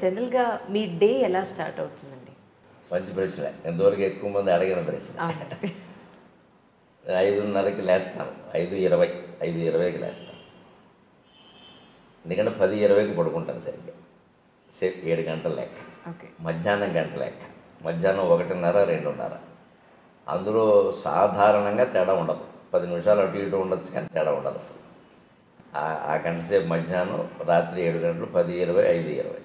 జనరల్గా మీ డే ఎలా స్టార్ట్ అవుతుందండి? మంచి ప్రశ్న, ఎంతవరకు ఎక్కువ మంది అడిగిన ప్రశ్న. 5:30కి లేస్తాను, 5:20, 5:20కి లేస్తాను. ఎందుకంటే 10:20కి పడుకుంటాను సరిగ్గా. 7 గంటల లెక్క. మధ్యాహ్నం గంట లెక్క, మధ్యాహ్నం 1:30, 2:30. అందులో సాధారణంగా తేడా ఉండదు. 10 నిమిషాలు అటు ఇటు ఉండొచ్చు, కానీ తేడా ఉండదు అసలు. ఆ గంట సేపు మధ్యాహ్నం, రాత్రి 7 గంటలు, 10:20, 5:20.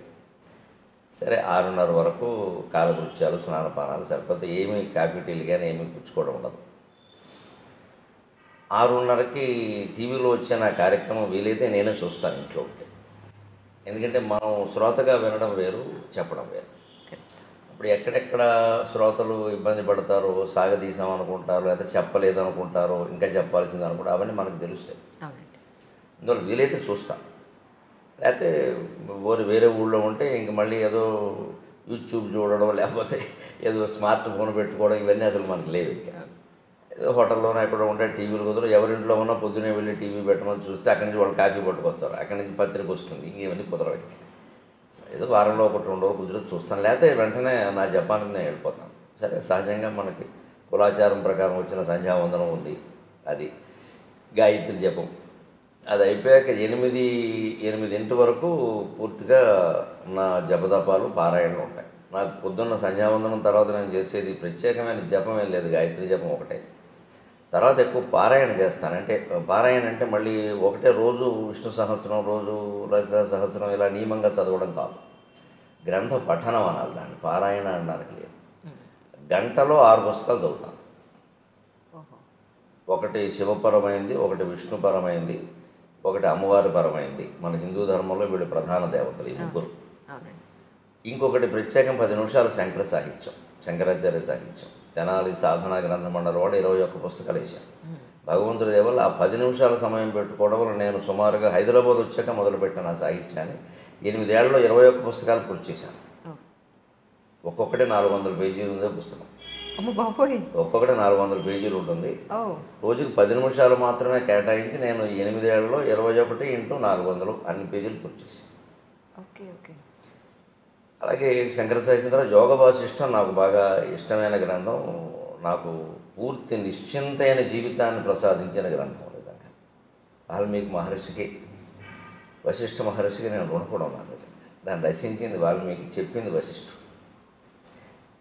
సరే 6:30 వరకు కాలకృత్యాలు, స్నానపానాలు సరిపోతే ఏమీ కాఫీ టీలు కానీ ఏమీ పుచ్చుకోవడం ఉండదు. 6:30కి టీవీలో వచ్చే నా కార్యక్రమం వీలైతే నేనే చూస్తాను ఇంట్లో ఉంటే. ఎందుకంటే మనం శ్రోతగా వినడం వేరు, చెప్పడం వేరు. ఇప్పుడు ఎక్కడెక్కడ శ్రోతలు ఇబ్బంది పడతారో, సాగదీసాం అనుకుంటారు, లేదా చెప్పలేదు అనుకుంటారో, ఇంకా చెప్పాల్సింది అనుకుంటారు, అవన్నీ మనకు తెలుస్తాయి. అందువల్ల వీలైతే చూస్తాం. లేకపోతే వేరే ఊళ్ళో ఉంటే ఇంక మళ్ళీ ఏదో యూట్యూబ్ చూడడం, లేకపోతే ఏదో స్మార్ట్ ఫోన్ పెట్టుకోవడం, ఇవన్నీ అసలు మనకు లేవు. ఇంకా ఏదో హోటల్లోనే ఎక్కడ ఉంటే టీవీలు కుదరదు. ఎవరింట్లో ఉన్నా పొద్దునే వెళ్ళి టీవీ పెట్టమని చూస్తే అక్కడి నుంచి వాళ్ళు కాఫీ పట్టుకొస్తారు, అక్కడి నుంచి పత్రిక వస్తుంది, ఇంకేమన్నీ కుదరవు. ఏదో వారంలో 1-2 రోజులు కుదిరితే చూస్తాను, లేకపోతే వెంటనే నా జపానికి నేను వెళ్ళిపోతాను. సరే సహజంగా మనకి కులాచారం ప్రకారం వచ్చిన సంధ్యావందనం ఉంది, అది గాయత్రి జపం. అది అయిపోయాక 8 వరకు పూర్తిగా నా జపదపాలు, పారాయణలు ఉంటాయి. నాకు పొద్దున్న సంధ్యావందనం తర్వాత నేను చేసేది ప్రత్యేకమైన జపం ఏం లేదు, గాయత్రి జపం ఒకటే. తర్వాత ఎక్కువ పారాయణ చేస్తాను. అంటే పారాయణ అంటే మళ్ళీ ఒకటే రోజు విష్ణు సహస్రం, రోజు లలిత సహస్రం ఇలా నియమంగా చదవడం కాదు, గ్రంథ పఠనం అనాలి దాన్ని, పారాయణ అనడానికి లేదు. గంటలో 6 పుస్తకాలు చదువుతాను. ఒకటి శివపరమైంది, ఒకటి విష్ణుపరమైంది, ఒకటి అమ్మవారి పరమైంది. మన హిందూ ధర్మంలో వీళ్ళు ప్రధాన దేవతలు ఈ ముగ్గురు. ఇంకొకటి ప్రత్యేకం 10 నిమిషాలు శంకర సాహిత్యం, శంకరాచార్య సాహిత్యం. తెనాలి సాధనా గ్రంథ మండలి వాడు 21 పుస్తకాలు వేశాను. భగవంతుడి దేవల్ల ఆ 10 నిమిషాల సమయం పెట్టుకోవడం వల్ల నేను సుమారుగా హైదరాబాద్ వచ్చాక మొదలుపెట్టిన ఆ సాహిత్యాన్ని 8 ఏళ్లలో 21 పుస్తకాలు పూర్తి చేశాను. ఒక్కొక్కటి 400 పేజీలు ఉంది పుస్తకం. ఒక్కొక్కటి 400 పేజీలు ఉంటుంది. రోజుకి 10 నిమిషాలు మాత్రమే కేటాయించి నేను 8 ఏళ్లలో 21 × 400 అన్ని పేజీలు పూర్తి చేశాను. అలాగే శంకర సాహిత్యం యోగ వాసిష్టం నాకు బాగా ఇష్టమైన గ్రంథం. నాకు పూర్తి నిశ్చింతైన జీవితాన్ని ప్రసాదించిన గ్రంథం. నిజంగా వాల్మీకి మహర్షికి, వశిష్ఠ మహర్షికి నేను రుణపడి ఉన్నాను. నిజంగా దాన్ని రచించింది వాల్మీకి, చెప్పింది వశిష్ఠుడు.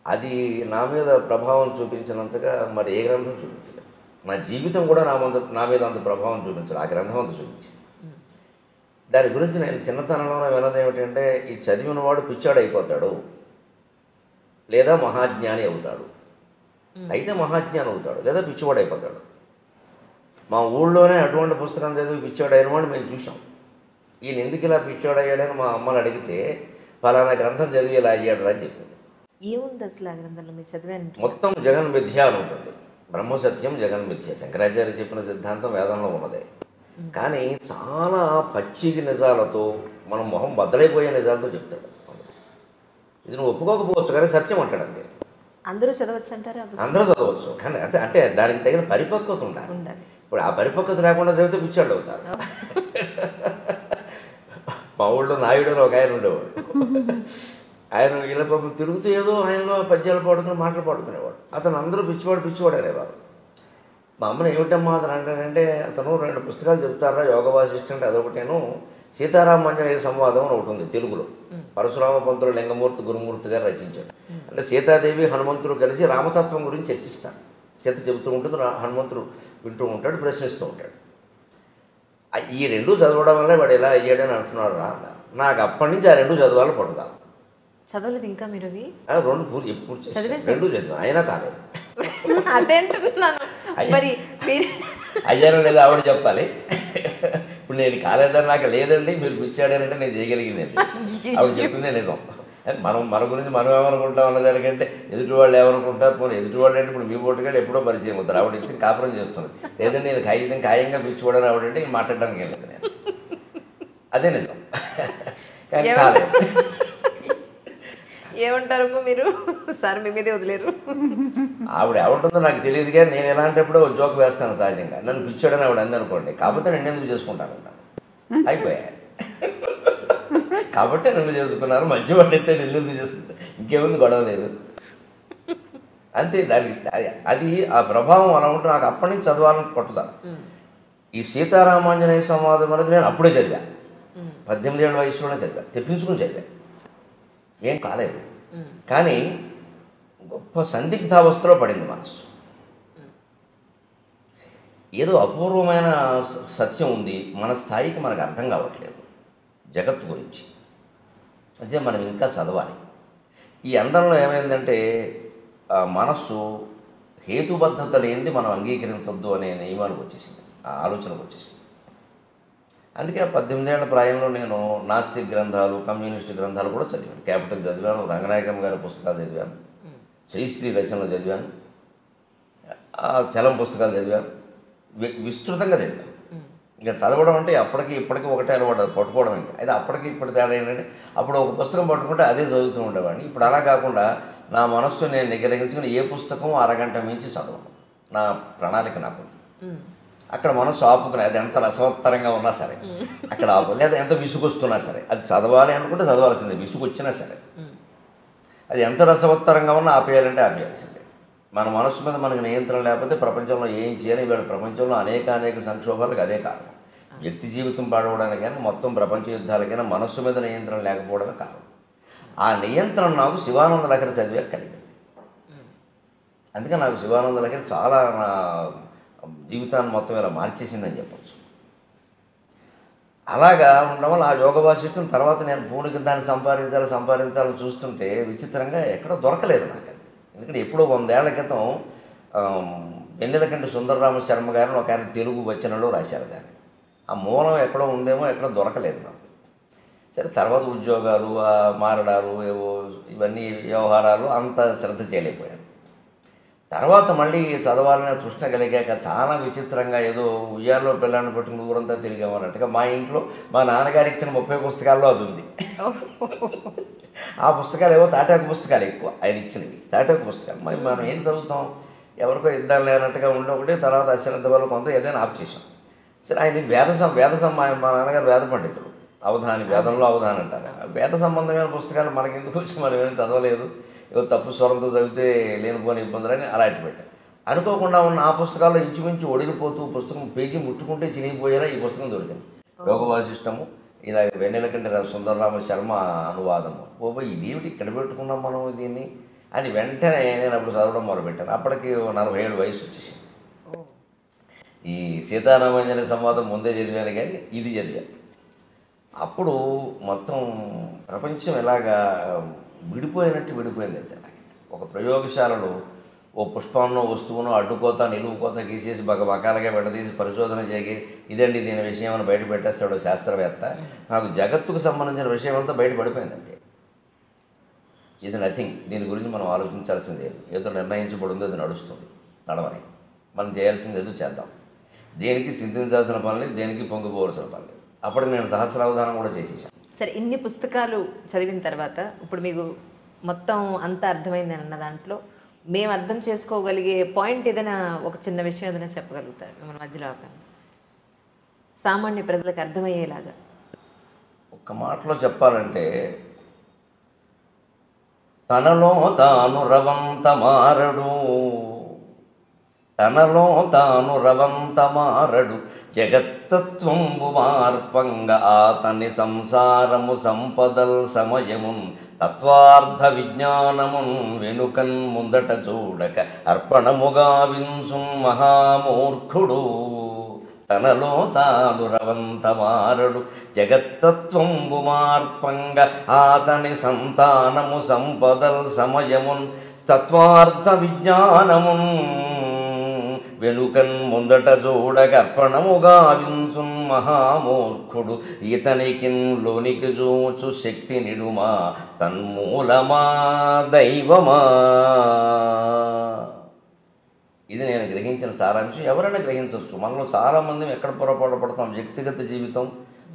అది నా మీద ప్రభావం చూపించినంతగా మరి ఏ గ్రంథం చూపించలేదు. నా జీవితం కూడా నా మీద అంత ప్రభావం చూపించలేదు, ఆ గ్రంథం అంత చూపించింది. దాని గురించి నేను చిన్నతనంలో విన్నది ఏమిటంటే, ఈ చదివిన వాడు పిచ్చాడు అయిపోతాడు, లేదా మహాజ్ఞాని అవుతాడు. అయితే మహాజ్ఞాని అవుతాడు, లేదా పిచ్చివాడు అయిపోతాడు. మా ఊళ్ళోనే అటువంటి పుస్తకం చదివి పిచ్చాడు అయిన వాడు మేము చూసాం. ఈయన ఎందుకు ఇలా పిచ్చాడు అయ్యాడని మా అమ్మని అడిగితే, ఫలానా గ్రంథం చదివి ఇలా అయ్యాడు అని చెప్పింది. ఏముంది అసలు ఆ గ్రంథంలో మీరు చదివాను? మొత్తం జగన్మిథ్య అని ఉంటుంది. బ్రహ్మసత్యం, జగన్మిథ్య. శంకరాచార్య చెప్పిన సిద్ధాంతం వేదంలో ఉన్నదే. కానీ చాలా పచ్చికి నిజాలతో, మనం మొహం బద్దలైపోయే నిజాలతో చెప్తాడు. ఇది నువ్వు ఒప్పుకోకపోవచ్చు, కానీ సత్యం అంటాడు అంతే. అందరూ చదవచ్చు అంటారా? అందరూ చదవచ్చు, కానీ అంటే దానికి తగిన పరిపక్వత ఉండాలి. ఇప్పుడు ఆ పరిపక్వత లేకుండా చదివితే పిచ్చాళ్ళు అవుతారు. మా ఊళ్ళో నాయుడు అని ఒక ఆయన ఉండేవాడు. ఆయన ఇలా పాపం తిరుగుతూ ఏదో ఆయనలో పద్యాలు పాడుకుని మాటలు పాడుకునేవాడు. అతను అందరూ పిచ్చివాడు అనేవారు. మా అమ్మని ఏమిటమ్మా అతను అంటానంటే, అతను 2 పుస్తకాలు చెప్తారా, యోగ వాసిష్టం అంటే అదొకటేను, సీతారామాంజనేయ సంవాదం అని ఒకటి ఉంది తెలుగులో. పరశురామ పంతులు లింగమూర్తి గురుమూర్తి గారు రచించాడు. అంటే సీతాదేవి హనుమంతుడు కలిసి రామతత్వం గురించి చర్చిస్తారు. సీత చెబుతూ ఉంటుంది, హనుమంతుడు వింటూ ఉంటాడు, ప్రశ్నిస్తూ ఉంటాడు. ఈ 2 చదవడం వల్ల వాడు ఎలా అయ్యాడని అంటున్నాడు రా అన్నారు. నాకు అప్పటి నుంచి ఆ 2 చదవాలని పట్టుదల. చదవలేదు ఇంకా మీరు? 2 పూర్తి చేసి 2 చదివాను, అయినా కాలేదు. అయ్యానో లేదా ఆవిడ చెప్పాలి. ఇప్పుడు నేను కాలేదని నాకు లేదండి, మీరు పిచ్చాడానంటే నేను చేయగలిగిందండి. ఆవిడ చెప్పిందే నిజం. మన గురించి మనం ఏమనుకుంటాం అన్నదానికంటే ఎదుటి వాళ్ళు ఏమనుకుంటారు. పోనీ ఎదుటి వాళ్ళు అంటే ఇప్పుడు మీ పోటుగాడు ఎప్పుడో పరిచయం అవుతారు. ఆవిడ ఇచ్చి కాపురం చేస్తుంది. లేదంటే నేను ఖాయంగా పిచ్చిపోవడానికి ఆవిడంటే మాట్లాడడానికి వెళ్ళలేదు నేను. అదే నిజం. కానీ కాలేదు. ఏమంటారమ్మో మీరు? సార్ మీ మీదే వదిలేరు. ఆవిడ ఏమంటుందో నాకు తెలియదు, కానీ నేను ఎలాంటప్పుడు జోక్ వేస్తాను సహజంగా. నన్ను పిచ్చాడని ఆవిడ అందనుకోండి, కాకపోతే నేను ఎందుకు చేసుకుంటాను అయిపోయా. కాబట్టి నన్ను చేసుకున్నారు, మంచివాడైతే నిన్ను ఎందుకు చేసుకుంటా, ఇంకేముంది, గొడవ లేదు అంతే. అది ఆ ప్రభావం అలా ఉంటే నాకు అప్పటి నుంచి చదవాలని పట్టుదల. ఈ సీతారామాంజనేయ సంవాదం అనేది నేను అప్పుడే చదివా, 18 ఏళ్ళ వయసులోనే చదివా, తెప్పించుకుని చదివా, ఏం కాలేదు. కానీ గొప్ప సందిగ్ధావస్థలో పడింది మనసు. ఏదో అపూర్వమైన సత్యం ఉంది, మన స్థాయికి మనకు అర్థం కావట్లేదు జగత్తు గురించి, అదే మనం ఇంకా చదవాలి. ఈ అండంలో ఏమైందంటే మనస్సు హేతుబద్ధత లేనిది మనం అంగీకరించొద్దు అనే నియమానికి వచ్చేసింది, ఆ ఆలోచనకు వచ్చేసింది. అందుకే 18 ఏళ్ల ప్రాయంలో నేను నాస్తిక్ గ్రంథాలు, కమ్యూనిస్ట్ గ్రంథాలు కూడా చదివాను. క్యాపిటల్ చదివాను, రంగనాయకం గారి పుస్తకాలు చదివాను, శ్రీశ్రీ రచనలు చదివాను, చలం పుస్తకాలు చదివాను, విస్తృతంగా చదివాను. ఇంకా చదవడం అంటే అప్పటికి ఇప్పటికీ ఒకటే అలవాటు, పట్టుకోవడం. ఇంకా అయితే అప్పటికి ఇప్పటి తేడా ఏంటంటే అప్పుడు ఒక పుస్తకం పట్టుకుంటే అదే చదువుతూ ఉండేవాడిని. ఇప్పుడు అలా కాకుండా నా మనస్సు నేను నిగ్రహించుకుని ఏ పుస్తకం అరగంట మించి చదవను, నా ప్రణాళిక నాకు. అక్కడ మనస్సు ఆపుకుని, అది ఎంత రసవత్తరంగా ఉన్నా సరే అక్కడ ఆపు, లేదా ఎంత విసుగొస్తున్నా సరే, అది చదవాలి అనుకుంటే చదవాల్సిందే, విసుగు వచ్చినా సరే. అది ఎంత రసవత్తరంగా ఉన్నా ఆపేయాలంటే ఆపేయాల్సిందే. మన మనస్సు మీద మనకు నియంత్రణ లేకపోతే ప్రపంచంలో ఏం చేయాలి? వీళ్ళ ప్రపంచంలో అనేక సంక్షోభాలకు అదే కారణం. వ్యక్తి జీవితం పాడవడానికైనా, మొత్తం ప్రపంచ యుద్ధాలకైనా మనస్సు మీద నియంత్రణ లేకపోవడమే కారణం. ఆ నియంత్రణ నాకు శివానంద లహరి చదివే కలిగింది. అందుకే నాకు శివానంద లహరి చాలా నా జీవితాన్ని మొత్తం ఇలా మార్చేసిందని చెప్పచ్చు. అలాగా ఉండడం వల్ల ఆ యోగ వాసిష్టం తర్వాత నేను పూర్ణిక దాన్ని సంపాదించాలని చూస్తుంటే విచిత్రంగా ఎక్కడో దొరకలేదు నాకు అది. ఎందుకంటే ఎప్పుడో 100 ఏళ్ల క్రితం వెన్నెలకంటి సుందరరామ శర్మ గారిని ఒక ఆయన తెలుగు వచనంలో రాశారు దాన్ని. ఆ మూలం ఎక్కడో ఉందేమో, ఎక్కడో దొరకలేదు నాకు. సరే, తర్వాత ఉద్యోగాలు, మారడాలు, ఏవో ఇవన్నీ వ్యవహారాలు అంత శ్రద్ధ చేయలేకపోయాను. తర్వాత మళ్ళీ చదవాలనే తృష్ణ కలిగాక చాలా విచిత్రంగా ఏదో ఉయ్యాల్లో పిల్లాన్ని పట్టుకుని ఊరంతా తిరిగామన్నట్టుగా మా ఇంట్లో మా నాన్నగారు ఇచ్చిన 30 పుస్తకాల్లో అది ఉంది. ఆ పుస్తకాలు ఏవో తాటాకు పుస్తకాలు ఎక్కువ ఆయన ఇచ్చినవి, తాటాకు పుస్తకాలు. మరి మనం ఏం చదువుతాం, ఎవరికో ఇద్దాం లేనట్టుగా ఉండే ఒకటి. తర్వాత అశ్రద్ధ వల్ల కొంత ఏదైనా ఆప్ చేసాం. సరే, ఆయన మా నాన్నగారు వేద పండితుడు, అవధాని, వేదంలో అవధాని అంటారు. వేద సంబంధమైన పుస్తకాలు మనకెందుకు వచ్చి మనం ఏమైనా చదవలేదు, ఏదో తప్పు స్వరంతో చదివితే లేనిపోని ఇబ్బందులని అలా ఇటు పెట్టారు. అనుకోకుండా ఉన్న ఆ పుస్తకాల్లో ఇంచుమించు ఒడిగిపోతూ పుస్తకం పేజీ ముట్టుకుంటే చినిగిపోయేలా ఈ పుస్తకం దొరికింది. యోగ వాసిష్టము, ఇలా వెన్నెలకంటి సుందరరామ శర్మ అనువాదము. ఇదేమిటి ఇక్కడ పెట్టుకున్నాం మనం దీన్ని అని వెంటనే నేను అప్పుడు చదవడం మొదలుపెట్టాను. అప్పటికి 40 ఏళ్ళ వయసు వచ్చేసింది. ఈ సీతారామాంజనేయ సంవాదం ముందే చదివాను, కానీ ఇది చదివాను. అప్పుడు మొత్తం ప్రపంచం ఎలాగా విడిపోయింది అంతే. నాకు ఒక ప్రయోగశాలలో ఓ పుష్పంలో వస్తువును అడ్డుకోత నిలువుకోత గీసేసి బకాలుగా విడదీసి పరిశోధన చేసి ఇదండి దీని విషయం అని బయట పెట్టేస్తాడు శాస్త్రవేత్త. నాకు జగత్తుకు సంబంధించిన విషయం అంతా బయట పడిపోయింది అంతే. ఇది నథింగ్, దీని గురించి మనం ఆలోచించాల్సింది లేదు. ఏదో నిర్ణయించబడిందో అది నడుస్తుంది, నడవని. మనం చేయాల్సింది ఏదో చేద్దాం. దేనికి చింతించాల్సిన పని లేదు, దేనికి పొంగిపోవాల్సిన పని లేదు. అప్పటికి నేను సహస్రావధానం కూడా చేసేసాను. సరే, ఇన్ని పుస్తకాలు చదివిన తర్వాత ఇప్పుడు మీకు మొత్తం అంతా అర్థమైంది అన్న దాంట్లో మేము అర్థం చేసుకోగలిగే పాయింట్ ఏదైనా, ఒక చిన్న విషయం ఏదైనా చెప్పగలుగుతారు మన మధ్యలో ఆపండి, సామాన్య ప్రజలకు అర్థమయ్యేలాగా? ఒక్క మాటలో చెప్పాలంటే, తనలో తాను రవంత మారడు జగత్తత్వంబు మార్పంగ ఆతని సంసారము సంపదల్ సమయమున్ తత్వార్థ విజ్ఞానమున్ వెనుకన్ ముందట చూడక అర్పణముగా వింసు మహామూర్ఖుడు. తనలో తాను రవంత మారడు జగత్తత్వంబు మార్పంగ ఆతని సంతానము సంపదల్ సమయమున్ తత్వార్థ విజ్ఞానమున్ వెనుకన్ ముందట చూడక అర్పణముగా వింసు మహామూర్ఖుడు. ఇతనికిన్ లోనికి చూచు శక్తి నిడుమా తన్మూలమా దైవమా. ఇది నేను గ్రహించిన సారాంశం. ఎవరైనా గ్రహించవచ్చు. మనలో చాలామంది ఎక్కడ పొరపాటు పడతాం, వ్యక్తిగత జీవితం,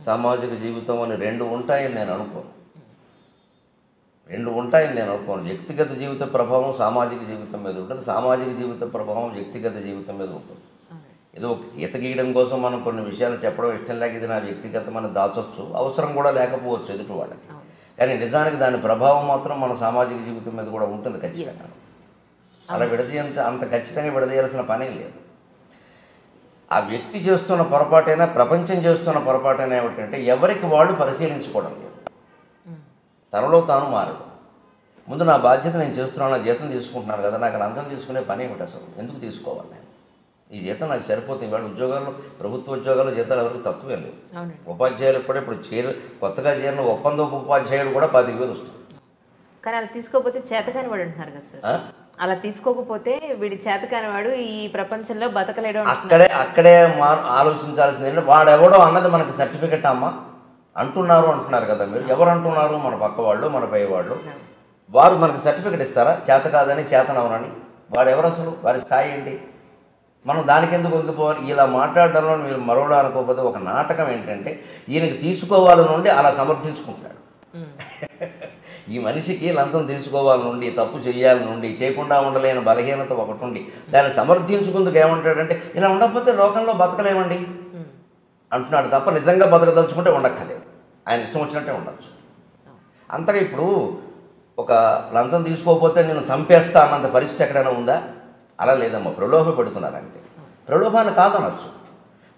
సామాజిక జీవితం అని రెండు ఉంటాయని నేను అనుకోను. వ్యక్తిగత జీవిత ప్రభావం సామాజిక జీవితం మీద ఉంటుంది, సామాజిక జీవిత ప్రభావం వ్యక్తిగత జీవితం మీద ఉంటుంది. ఏదో గీత గీయడం కోసం మనం కొన్ని విషయాలు చెప్పడం ఇష్టం లేక ఇది నా వ్యక్తిగతమైన దాచొచ్చు, అవసరం కూడా లేకపోవచ్చు ఎదుటి వాళ్ళకి. కానీ నిజానికి దాని ప్రభావం మాత్రం మన సామాజిక జీవితం మీద కూడా ఉంటుంది ఖచ్చితంగా. అలా అంత ఖచ్చితంగా విడదీయాల్సిన పనే లేదు. ఆ వ్యక్తి చేస్తున్న పొరపాటైనా ప్రపంచం చేస్తున్న పొరపాటైనా ఏమిటంటే ఎవరికి వాళ్ళు పరిశీలించుకోవడం లేదు. తనలో తాను మారడం. ముందు నా బాధ్యత నేను చేస్తున్నాను, జీతం తీసుకుంటున్నాను కదా, నాకు లంచం తీసుకునే పని ఏమిటి అసలు, ఎందుకు తీసుకోవాలి నేను? ఈ జీతం నాకు సరిపోతుంది. ఇవాళ ఉద్యోగాల్లో, ప్రభుత్వ ఉద్యోగాల్లో జీతాలు ఎవరికి తక్కువే లేవు. ఉపాధ్యాయులకు కూడా ఇప్పుడు కొత్తగా చేరిన ఒప్పందపు ఉపాధ్యాయులు కూడా 10,000 వస్తుంది. కానీ అలా తీసుకోకపోతే చేతకాని వాడు అంటున్నారు కదా సార్. అలా తీసుకోకపోతే వీడి చేతకాని వాడు ఈ ప్రపంచంలో బతకలేడు. అక్కడే ఆలోచించాల్సింది వాడెవడో అన్నది మనకి సర్టిఫికెట్ అమ్మా అంటున్నారు కదా మీరు. ఎవరు అంటున్నారు? మన పక్క వాళ్ళు, మన పై వాళ్ళు. వారు మనకు సర్టిఫికెట్ ఇస్తారా చేత కాదని, చేతనవనని? వాడెవరు అసలు? వారి స్థాయి ఏంటి? మనం దానికి ఎందుకు వంగిపోవాలి? ఇలా మాట్లాడడంలో మీరు మరోలా అనుకోకపోతే ఒక నాటకం ఏంటంటే ఈయనకి తీసుకోవాలి నుండి అలా సమర్థించుకుంటున్నాడు. ఈ మనిషికి లంచం తీసుకోవాలి నుండి, తప్పు చేయాలి నుండి, చేయకుండా ఉండలేని బలహీనత ఒకటి ఉండి దాన్ని సమర్థించుకుందుకు ఏమంటాడంటే ఇలా ఉండకపోతే లోకంలో బతకలేమండి అంటున్నాడు తప్ప నిజంగా బతకదలుచుకుంటే ఉండక్కర్లేదు. ఆయన ఇష్టం వచ్చినట్టే ఉండొచ్చు. అంతగా ఇప్పుడు ఒక లంచం తీసుకోకపోతే నేను చంపేస్తా అన్నంత పరిస్థితి ఎక్కడైనా ఉందా? అలా లేదమ్మా, ప్రలోభ పెడుతున్నారు అంతే. ప్రలోభాన్ని కాదనొచ్చు.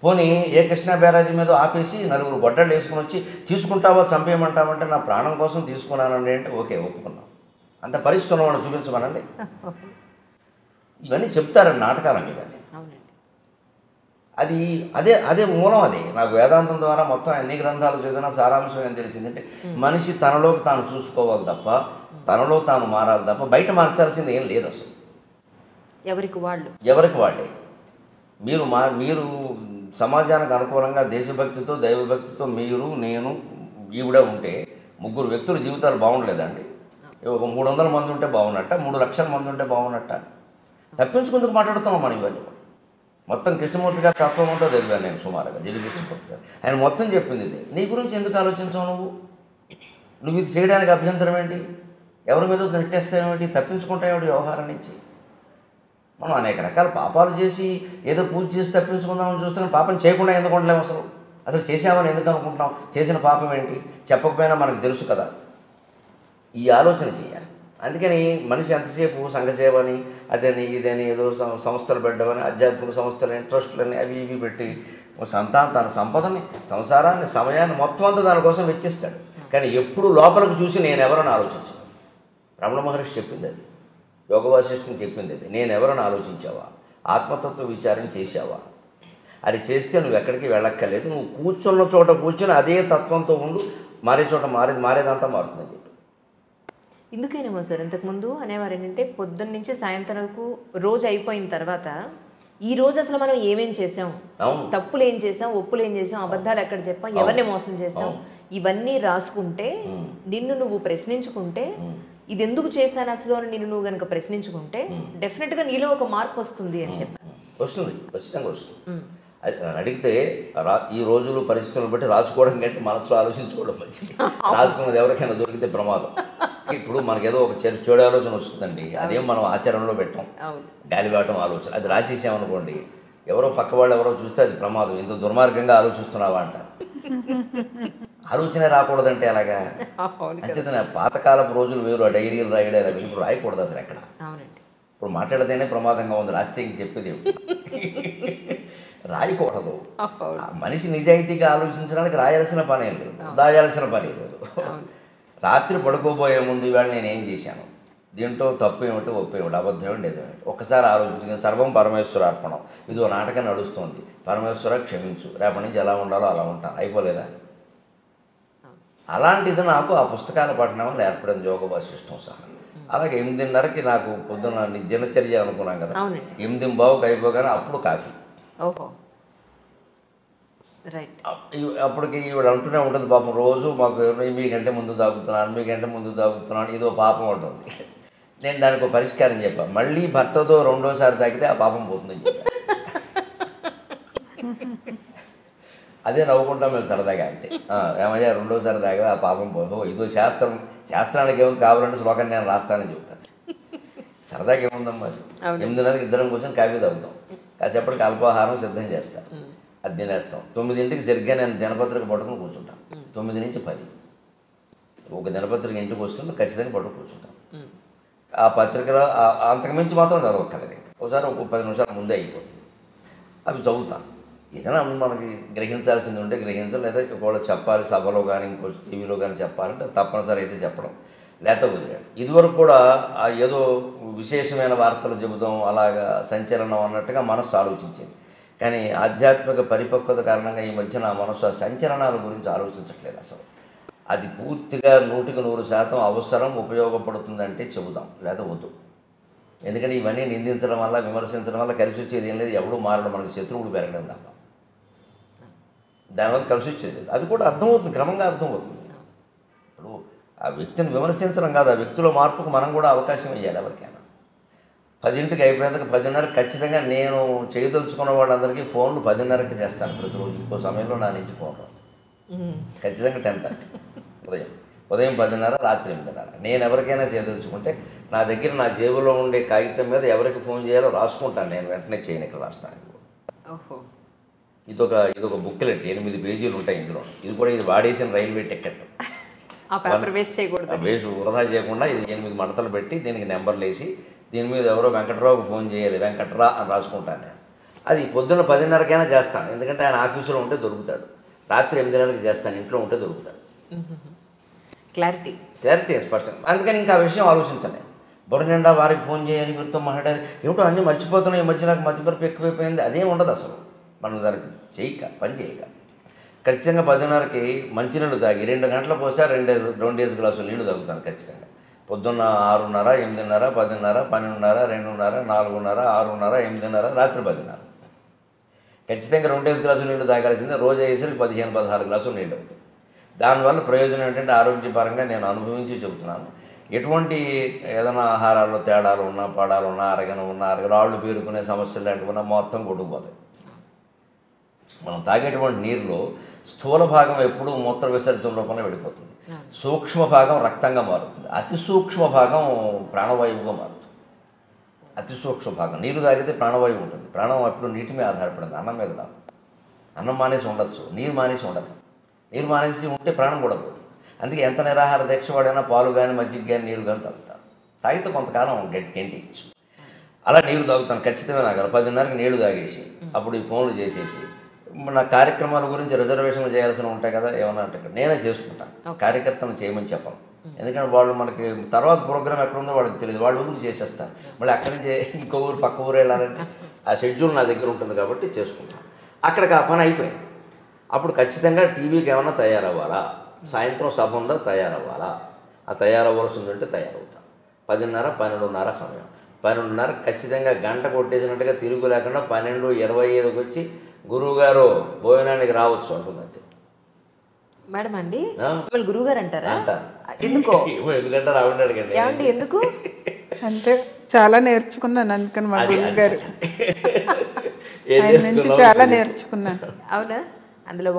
పోనీ ఏ కృష్ణా బ్యారేజీ మీద ఆపేసి నలుగురు గొడ్డళ్ళు వేసుకుని వచ్చి తీసుకుంటావా చంపేయమంటావంటే నా ప్రాణం కోసం తీసుకున్నానండి అంటే ఓకే, ఒప్పుకున్నాం. అంత పరిస్థితి ఉన్నవాడు చూపించమనండి. ఇవన్నీ చెప్తారండి, నాటకాలండి ఇవన్నీ. అదే మూలం. అది నాకు వేదాంతం ద్వారా మొత్తం ఎన్ని గ్రంథాలు చదివినా సారాంశం ఏం తెలిసిందంటే మనిషి తనలోకి తాను చూసుకోవాలి తప్ప, తనలో తాను మారాలి తప్ప బయట మార్చాల్సింది ఏం లేదు అసలు. ఎవరికి వాళ్ళే. మీరు సమాజానికి అనుకూలంగా దేశభక్తితో, దైవభక్తితో మీరు, నేను, ఈవిడ ఉంటే ముగ్గురు వ్యక్తుల జీవితాలు బాగుండలేదండి. ఒక 300 మంది ఉంటే బాగున్నట్ట, 3 లక్షల మంది ఉంటే బాగున్నట్ట. తప్పించుకుందుకు మాట్లాడుతున్నాం మనం ఇవన్నీ. మొత్తం కృష్ణమూర్తి గారి తత్వం అంతా చదివాను నేను సుమారుగా, జిడి కృష్ణమూర్తి గారు. ఆయన మొత్తం చెప్పింది ఇదే. నీ గురించి ఎందుకు ఆలోచించావు నువ్వు ఇది చేయడానికి అభ్యంతరం ఏంటి? ఎవరి మీద నెట్టేస్తావేమిటి? తప్పించుకుంటావేమిటి వ్యవహారం నుంచి? మనం అనేక రకాల పాపాలు చేసి ఏదో పూజ చేసి తప్పించుకుందామని చూస్తున్నాం. పాపం చేయకుండా ఎందుకు ఉండలేము? అసలు చేసామని ఎందుకు అనుకుంటున్నాం? చేసిన పాపం ఏంటి? చెప్పకపోయినా మనకు తెలుసు కదా. ఈ ఆలోచన చేయాలి. అందుకని మనిషి ఎంతసేపు సంఘసేవని, అదని ఇదని, ఏదో సంస్థలు పెట్టమని, ఆధ్యాత్మిక సంస్థలని, ట్రస్టులని అవి ఇవి పెట్టి తన సంపదని, సంసారాన్ని, సమయాన్ని మొత్తం అంతా దానికోసం వెచ్చిస్తాడు. కానీ ఎప్పుడు లోపలికి చూసి నేను ఎవరని ఆలోచించాను. రమణ మహర్షి చెప్పింది అది, యోగ వాసిష్ఠుని చెప్పింది అది. నేను ఎవరని ఆలోచించావా? ఆత్మతత్వ విచారం చేశావా? అది చేస్తే నువ్వు ఎక్కడికి వెళ్ళక్కర్లేదు. నువ్వు కూర్చున్న చోట కూర్చొని అదే తత్వంతో ఉండు, మారే చోట మారేదంతా మారుతుందని చెప్పి. ఇందుకేనేమో సార్ ఇంతకుముందు అనేవారు ఏంటంటే పొద్దున్న నుంచి సాయంత్రం వరకు రోజు అయిపోయిన తర్వాత ఈ రోజు అసలు మనం ఏమేం చేసాం, తప్పులు ఏం చేసాం, ఒప్పులు ఏం చేసాం, అబద్ధాలు ఎక్కడ చెప్పాం, ఎవరిని మోసం చేసాం, ఇవన్నీ రాసుకుంటే నిన్ను నువ్వు ప్రశ్నించుకుంటే ఇది ఎందుకు చేశాను అసలు అని నిన్ను నువ్వు కనుక ప్రశ్నించుకుంటే డెఫినెట్గా నీలో ఒక మార్పు వస్తుంది అని చెప్పాను. వస్తుంది, ఖచ్చితంగా వస్తుంది. అడిగితే ఈ రోజులు పరిస్థితులను బట్టి రాసుకోవడం కంటే మనసులో ఆలోచించుకోవడం మంచిది. రాసుకున్నది ఎవరికైనా దొరికితే ప్రమాదం. ఇప్పుడు మనకేదో ఒక చెడు ఆలోచన వస్తుందండి, అదేం మనం ఆచరణలో పెట్టాం, గాలివాటం ఆలోచన. అది రాసేసామనుకోండి, ఎవరో పక్క వాళ్ళు ఎవరో చూస్తే అది ప్రమాదం. ఎంతో దుర్మార్గంగా ఆలోచిస్తున్నావా అంటారు. ఆలోచనే రాకూడదంటే అలాగా. అంచేతనే పాతకాలపు రోజులు వేరు, ఆ డైరీలు రాయడం ఇప్పుడు రాయకూడదు అసలు ఎక్కడ. ఇప్పుడు మాట్లాడితేనే ప్రమాదంగా ఉంది, రాస్తే ఇంక చెప్పేది రాయకూడదు. మనిషి నిజాయితీగా ఆలోచించడానికి రాయాల్సిన పనే లేదు, దాయాల్సిన పని లేదు. రాత్రి పడుకోబోయే ముందు ఇవాళ నేనేం చేశాను, దీంట్లో తప్పు ఏమిటి, ఒప్పు ఏమిటి, అబద్ధం ఏమిటి, నిజమేమిటి ఒక్కసారి ఆలోచించింది. సర్వం పరమేశ్వర అర్పణం. ఇదో నాటకం నడుస్తుంది, పరమేశ్వర క్షమించు, రేపటి నుంచి ఎలా ఉండాలో అలా ఉంటాను, అయిపోలేదా? అలాంటిది నాకు ఆ పుస్తకాల పఠనం వల్ల ఏర్పడిన యోగ వాసిష్టం సహా. అలాగే 8:30కి నాకు పొద్దున్న దినచర్య అనుకున్నాం కదా, 8:15కి అయిపోగానే అప్పుడు కాఫీ. అప్పటికి ఈవిడ అంటూనే ఉంటుంది పాపం, రోజు మాకు మీకంటే ముందు తాగుతున్నాను ఇదో పాపం ఉంటుంది. నేను దానికి ఒక పరిష్కారం చెప్పాను, మళ్ళీ భర్తతో రెండోసారి తాగితే ఆ పాపం పోతుందని చెప్పాను. అదే నవ్వుకుంటాం మేము సరదాగా. అంతే, ఏమయ్యా రెండోసారి తాగా ఆ పాపం పోదు, ఇదో శాస్త్రానికి ఏముంది, కావాలంటే శ్లోకాన్ని నేను రాస్తానని చెప్తాను. సరదాగా ఏముందమ్మా, 8:30కి ఇద్దరం కూర్చొని కాఫీ తాగుతాం. కాసేపటికి అల్పాహారం సిద్ధం చేస్తాను, అది తినేస్తాం. 9ంటికి సరిగ్గా నేను దినపత్రిక పట్టుకుని కూర్చుంటాను. 9 నుంచి 10 ఒక దినపత్రిక ఇంటికి వస్తుంది, ఖచ్చితంగా పట్టుకుని కూర్చుంటాను. ఆ పత్రికలో అంతకుమించి మాత్రం చదవక్కర్లేదు. ఇంకా ఒకసారి ఒక 10 నిమిషాల ముందే అయిపోతుంది. అవి చదువుతాను. ఏదైనా మనకి గ్రహించాల్సింది ఉంటే గ్రహించాలి, లేదా ఒకవేళ చెప్పాలి సభలో కానీ ఇంకో టీవీలో కానీ చెప్పాలంటే తప్పనిసరి అయితే చెప్పడం, లేకపోతే వదిలేయడం. ఇదివరకు కూడా ఏదో విశేషమైన వార్తలు చెబుదాం, అలాగా సంచలనం అన్నట్టుగా మనస్సు ఆలోచించేది. కానీ ఆధ్యాత్మిక పరిపక్వత కారణంగా ఈ మధ్యన మనస్సు ఆ సంచలనాల గురించి ఆలోచించట్లేదు అసలు. అది పూర్తిగా 100% అవసరం, ఉపయోగపడుతుందంటే చెబుదాం, లేదా వద్దు. ఎందుకంటే ఇవన్నీ నిందించడం వల్ల, విమర్శించడం వల్ల కలిసి వచ్చేది ఏం లేదు. ఎవడూ మారడం, మనకి శత్రువులు పెరగడం తప్ప దానివల్ల కలిసి వచ్చేది లేదు. అది కూడా అర్థమవుతుంది, క్రమంగా అర్థమవుతుంది. ఇప్పుడు ఆ వ్యక్తిని విమర్శించడం కాదు, ఆ వ్యక్తిలో మార్పుకు మనం కూడా అవకాశం ఇవ్వాలి ఎవరికైనా. 10ంటికి అయిపోయినందుకు 10:30 ఖచ్చితంగా నేను చేయదలుచుకున్న వాళ్ళందరికీ ఫోన్లు 10:30కి చేస్తాను ప్రతిరోజు. ఇంకో సమయంలో నా నుంచి ఫోన్ రాదు. ఖచ్చితంగా 10:30 ఉదయం 10:30, రాత్రి 8:30. నేను ఎవరికైనా చేయదలుచుకుంటే నా దగ్గర నా జేబులో ఉండే కాగితం మీద ఎవరికి ఫోన్ చేయాలో రాసుకుంటాను. నేను వెంటనే చేయను, ఇక్కడ రాస్తాను. ఇదొక బుక్లెట్, 8 పేజీలు ఉంటాయి ఇందులో. ఇది వాడేసిన రైల్వే టికెట్. వేస్ట్ వృధా చేయకుండా ఇది 8 మడతలు పెట్టి దీనికి నెంబర్లు వేసి దీని మీద ఎవరో వెంకట్రావుకి ఫోన్ చేయాలి, వెంకట్రా అని రాసుకుంటాను నేను. అది పొద్దున్న 10:30కైనా చేస్తాను, ఎందుకంటే ఆయన ఆఫీసులో ఉంటే దొరుకుతాడు. రాత్రి 8:30కి చేస్తాను, ఇంట్లో ఉంటే దొరుకుతాడు. క్లారిటీ స్పష్టం. అందుకని ఇంకా ఆ విషయం ఆలోచించండి. బుర్ర నిండా వారికి ఫోన్ చేయాలి, వీరితో మాట్లాడాలి, ఏమిటో అన్నీ మర్చిపోతున్నాయి. ఈ మధ్య నాకు మతిమరుపు ఎక్కువైపోయింది. అదేం ఉండదు అసలు. మనం దానికి పని చేయక ఖచ్చితంగా 10:30కి మంచినీళ్ళు తాగి 2 గంటలకు ఒకసారి 2 గ్లాసులు నీళ్లు తాగుతాను ఖచ్చితంగా. పొద్దున్న 6:30, 8:30, 10:30, 12:30, 2:30, 4:30, 6:30, 8:30, రాత్రి 10:30 ఖచ్చితంగా 2 గ్లాసులు నీళ్లు తాగాల్సిందే. రోజు అయ్యేసరికి 15-16 గ్లాసులు నీళ్ళు అవుతాయి. దానివల్ల ప్రయోజనం ఏంటంటే ఆరోగ్యపరంగా నేను అనుభవించి చెబుతున్నాను. ఎటువంటి ఏదైనా ఆహారాల్లో తేడాలు ఉన్నా, పాడాలు ఉన్నా, రాళ్ళు పేరుకునే సమస్యలు లాంటివి ఉన్నా మొత్తం కొట్టుకుపోతాయి. మనం తాగేటువంటి నీరులో స్థూల భాగం ఎప్పుడూ మూత్ర విసర్జన రూపంలో వెళ్ళిపోతుంది. సూక్ష్మ భాగం రక్తంగా మారుతుంది. అతి సూక్ష్మ భాగం ప్రాణవాయువుగా మారుతుంది. అతి సూక్ష్మ భాగం నీరు తాగితే ప్రాణవాయువు ఉంటుంది. ప్రాణం ఎప్పుడు నీటి మీద ఆధారపడింది, అన్నం మీద కాదు. అన్నం మానేసి ఉండొచ్చు, నీరు మానేసి ఉండదు. నీరు మానేసి ఉంటే ప్రాణం కూడా పోతుంది. అందుకే ఎంత నిరాహార దీక్ష వాడైనా పాలు కానీ, మజ్జిగ కానీ, నీరు కానీ తాగుతారు. తాగితే కొంతకాలం గెంటిచ్చు. అలా నీరు తాగుతాను ఖచ్చితంగా. నాకు 10:30కి నీళ్లు తాగేసి అప్పుడు ఈ ఫోన్లు చేసేసి నా కార్యక్రమాల గురించి రిజర్వేషన్లు చేయాల్సి ఉంటాయి కదా, ఏమన్నా అంటే నేనే చేసుకుంటాను. కార్యకర్తను చేయమని చెప్పను. ఎందుకంటే వాళ్ళు మనకి తర్వాత ప్రోగ్రామ్ ఎక్కడుందో వాళ్ళకి తెలియదు. వాళ్ళ ఊరికి చేసేస్తాను. మళ్ళీ అక్కడి నుంచి ఇంకో ఊరు, పక్క ఊరు వెళ్ళాలంటే ఆ షెడ్యూల్ నా దగ్గర ఉంటుంది కాబట్టి చేసుకుంటాను. అక్కడికి ఆ పని అయిపోయింది. అప్పుడు ఖచ్చితంగా టీవీకి ఏమైనా తయారవ్వాలా, సాయంత్రం సభ ఉందా తయారవ్వాలా, ఆ తయారవ్వాల్సి ఉందంటే తయారవుతాను. 10:30, 12:30 సమయం. 12:30 ఖచ్చితంగా గంట కొట్టేసినట్టుగా తిరుగు లేకుండా 12:25కి వచ్చి గురువుగారు భోజనానికి రావచ్చు అంటుంది. అంతే మేడం అండి, గురువు గారు అంటారా? ఎందుకు అడగండి. ఎందుకు అంటే చాలా నేర్చుకున్నాను అందుకని మా గురువు గారు నుంచి చాలా నేర్చుకున్నాను. అవునా? అందులో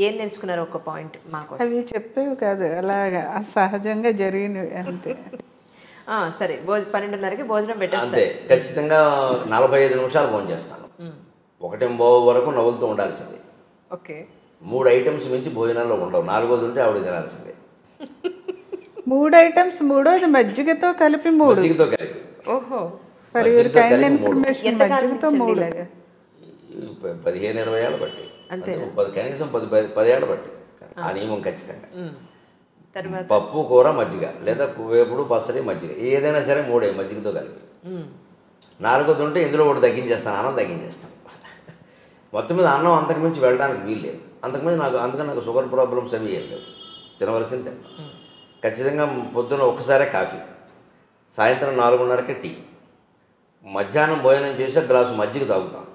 ఏం నేర్చుకున్నారు? ఒక పాయింట్ మాకు. అవి చెప్పేవి కాదు, అలాగా సహజంగా జరిగినవి అంతే. సరే, 12:30కి భోజనం పెట్టేస్తే అంతే. ఖచ్చితంగా 45 నిమిషాలు భోజనం చేస్తాను. 1:15 వరకు నవ్వులతో ఉండాల్సిందే. ఓకే. 3 ఐటమ్స్ మించి భోజనాల్లో ఉండవు. 4వది ఉంటే ఆవిడ తినాల్సిందే. 3 ఐటమ్స్, 3వది మజ్జిగతో కలిపి 3. మజ్జిగతో కలిపి. ఓహో. మజ్జిగతో 15-20 ఏళ్ళు బట్టి, కనీసం 10 ఏళ్ళు బట్టి ఆ నియమం ఖచ్చితంగా. పప్పు, కూర, మజ్జిగ, లేదా వేపుడు, పచ్చడి, మజ్జిగ, ఏదైనా సరే 3 మజ్జిగతో కలిపి. 4వది ఉంటే ఇందులో ఒకటి తగ్గించేస్తాను, అన్నం తగ్గించేస్తాను. మొత్తం మీద అన్నం అంతకుమించి వెళ్ళడానికి వీలు లేదు. అందుకని నాకు షుగర్ ప్రాబ్లమ్స్ అవి ఏం లేవు. తినవలసింది తిన్నాను. ఖచ్చితంగా పొద్దున్న ఒకసారే కాఫీ, సాయంత్రం 4:30కి టీ, మధ్యాహ్నం భోజనం చేసి గ్లాసు మజ్జిగ తాగుతాను.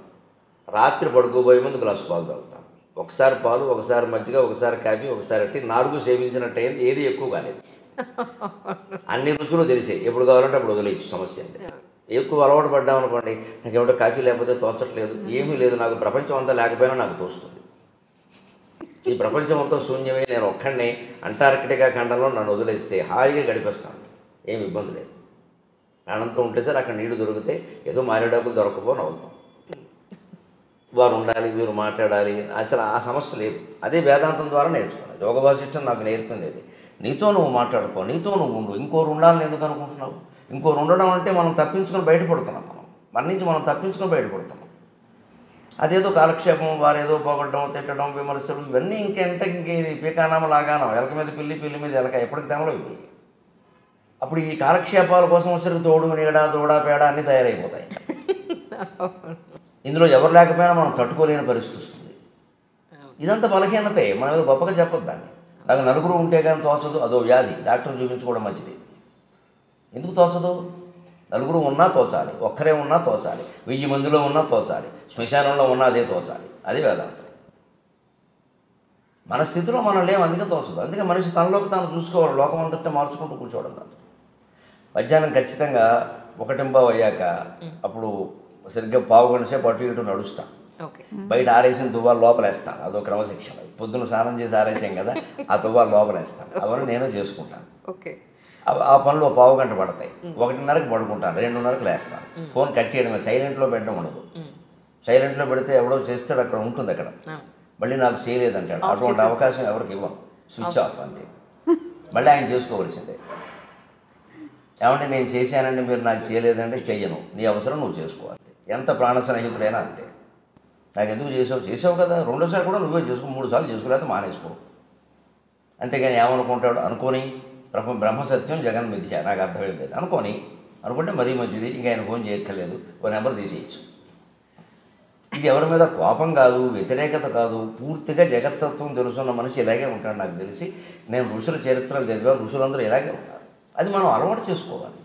రాత్రి పడుకోబోయే ముందు గ్లాసు పాలు తాగుతాను. ఒకసారి పాలు, ఒకసారి మజ్జిగ, ఒకసారి కాఫీ, ఒకసారి టీ. 4 సేవించినట్టు అయింది. ఏది ఎక్కువ కాలేదు. అన్ని రుచులు తెలిసాయి. ఎప్పుడు కావాలంటే అప్పుడు వదిలేయచ్చు, సమస్య అంటే. ఎక్కువ అలవాటు పడ్డామనుకోండి, నాకు ఏమిటో కాఫీ లేకపోతే తోచట్లేదు, ఏమీ లేదు, నాకు ప్రపంచం అంతా లేకపోయినా నాకు తోస్తుంది. ఈ ప్రపంచం అంతా శూన్యమే, నేను ఒక్కడిని అంటార్కిటికా ఖండంలో నన్ను వదిలేస్తే హాయిగా గడిపేస్తాను, ఏమి ఇబ్బంది లేదు. ప్రాణంతో ఉంటే సార్ అక్కడ నీళ్లు దొరికితే ఏదో మారేడాకులు దొరకపోని అవుతాం. వారు ఉండాలి, వీరు మాట్లాడాలి, అసలు ఆ సమస్య లేదు. అదే వేదాంతం ద్వారా నేర్చుకున్నాను. యోగ వాసిష్టం నాకు నేర్పింది అది. నీతో నువ్వు మాట్లాడుకో, నీతో నువ్వు ఉండు, ఇంకోరు ఉండాలని ఎందుకు అనుకుంటున్నావు? ఇంకోరు ఉండడం అంటే మనం తప్పించుకొని బయటపడుతున్నాం. మన నుంచి మనం తప్పించుకొని బయటపడుతున్నాం. అదేదో కాలక్షేపం, వారేదో పోగొట్టడం, తిట్టడం, విమర్శలు, ఇవన్నీ ఇంక ఇది పీకానామ లాగానం, ఎలక మీద పిల్లి, పిల్లి మీద ఎలక, ఎప్పటికి తెమలో ఇవి. అప్పుడు ఈ కాలక్షేపాల కోసం వచ్చరికి తోడు, నీడ, దూడ, పేడ అన్నీ తయారైపోతాయి. ఇందులో ఎవరు లేకపోయినా మనం తట్టుకోలేని పరిస్థితి వస్తుంది. ఇదంతా బలహీనతే, మనం ఏదో గొప్పగా చెప్పొద్దు దాన్ని. నాకు నలుగురు ఉంటే కానీ తోచదు, అదో వ్యాధి, డాక్టర్ చూపించుకోవడం మంచిది. ఎందుకు తోచదు? నలుగురు ఉన్నా తోచాలి, ఒక్కరే ఉన్నా తోచాలి, 1000 మందిలో ఉన్నా తోచాలి, శ్మశానంలో ఉన్నా అదే తోచాలి. అది వేదాంతం. మన స్థితిలో మనం లేవు, అందుకే తోచదు. అందుకే మనిషి తనలోకి తాను చూసుకోవాలి, లోకం అంతటా మార్చుకుంటూ కూర్చోవడం కాదు. మధ్యాహ్నం ఖచ్చితంగా 1:15 అయ్యాక అప్పుడు సరిగ్గా పావు గంట సేపు అటు ఇటు నడుస్తాను. బయట ఆరేసిన తువ్వాలు లోపలేస్తాను, అదో క్రమశిక్షణ. పొద్దున్న స్నానం చేసి ఆరేసాం కదా, ఆ తువ్వాలు లోపలేస్తాను. అవన్నీ నేనే చేసుకుంటాను. ఆ పనులు పావు గంట పడతాయి. 1:30కి పడుకుంటాను, 2:30కి లేస్తాను. ఫోన్ కట్ చేయడమే, సైలెంట్లో పెట్టడం ఉండదు. సైలెంట్లో పెడితే ఎవడో చేస్తాడు, అక్కడ ఉంటుంది, అక్కడ మళ్ళీ నాకు చేయలేదంటాడు. అటువంటి అవకాశం ఎవరికి ఇవ్వను, స్విచ్ ఆఫ్ అంతే. మళ్ళీ ఆయన చేసుకోవలసిందే. ఏమంటే నేను చేశానండి, మీరు నాకు చేయలేదంటే చెయ్యను, నీ అవసరం నువ్వు చేసుకోవాలి. ఎంత ప్రాణ స్నేహితుడైనా అంతే. నాకు ఎందుకు చేసావు కదా, రెండోసారి కూడా నువ్వే చేసుకో, 3 సార్లు చేసుకోలేకపోతే మానేసుకో. అంతేగాని ఏమనుకుంటాడు అనుకోని, బ్రహ్మ సత్యం జగన్ మిథ్య, నాకు అర్థమైంది అనుకుంటే మరీ మంచిది. ఇంకా ఆయన ఫోన్ చేయక్కర్లేదు, ఓ నెంబర్ తీసేయచ్చు. ఇది ఎవరి మీద కోపం కాదు, వ్యతిరేకత కాదు, పూర్తిగా జగత్తత్వం తెలుసున్న మనిషి ఇలాగే ఉంటాడు. నాకు తెలిసి నేను ఋషుల చరిత్రలు చదివాను, ఋషులందరూ ఇలాగే ఉన్నారు. అది మనం అలవాటు చేసుకోవాలి.